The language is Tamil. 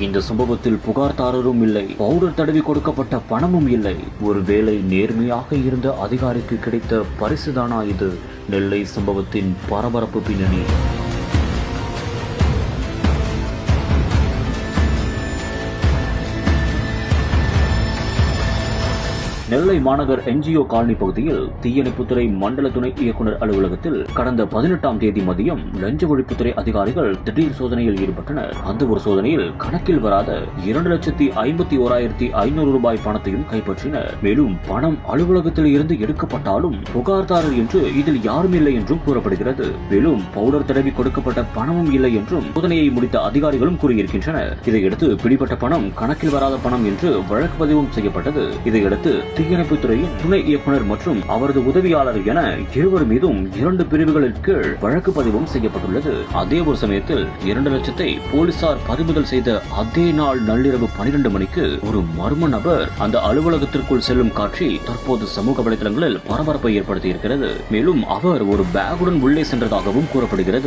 இந்த சம்பவத்தில் புகார்தாரரும் இல்லை, பவுடர் தடவி கொடுக்கப்பட்ட பணமும் இல்லை. ஒருவேளை நேர்மையாக இருந்த அதிகாரிக்கு கிடைத்த பரிசுதானா இது? நெல்லை சம்பவத்தின் பரபரப்பு பின்னணி. நெல்லை மாநகர் என்ஜிஓ காலனி பகுதியில் தீயணைப்புத்துறை மண்டல துணை இயக்குநர் அலுவலகத்தில் கடந்த 18ஆம் தேதி மதியம் லஞ்ச ஒழிப்புத்துறை அதிகாரிகள் திடீர் சோதனையில் ஈடுபட்டனர். அந்த ஒரு சோதனையில் கணக்கில் வராத 2,51,500 ரூபாய் பணத்தையும் கைப்பற்றினர். மேலும் பணம் அலுவலகத்தில் இருந்து எடுக்கப்பட்டாலும் புகார்தாரர் என்று இதில் யாரும் இல்லை என்றும் கூறப்படுகிறது. மேலும் பவுடர் தடவி கொடுக்கப்பட்ட பணமும் இல்லை என்றும் சோதனையை முடித்த அதிகாரிகளும் கூறியிருக்கின்றனர். இதையடுத்து பிடிபட்ட பணம் கணக்கில் வராத பணம் என்று வழக்கு பதிவும் செய்யப்பட்டது. இதையடுத்து தீயணைப்புத்துறையின் துணை இயக்குநர் மற்றும் அவரது உதவியாளர் என இருவர் மீதும் 2 பிரிவுகளின் கீழ் வழக்கு பதிவும் செய்யப்பட்டுள்ளது. அதே ஒரு சமயத்தில் 2 லட்சத்தை போலீசார் பறிமுதல் செய்த அதே நாள் நள்ளிரவு 12 மணிக்கு ஒரு மர்ம நபர் அந்த அலுவலகத்திற்குள் செல்லும் காட்சி தற்போது சமூக வலைதளங்களில் பரபரப்பை ஏற்படுத்தியிருக்கிறது. மேலும் அவர் ஒரு பேக்குடன் உள்ளே சென்றதாகவும் கூறப்படுகிறது.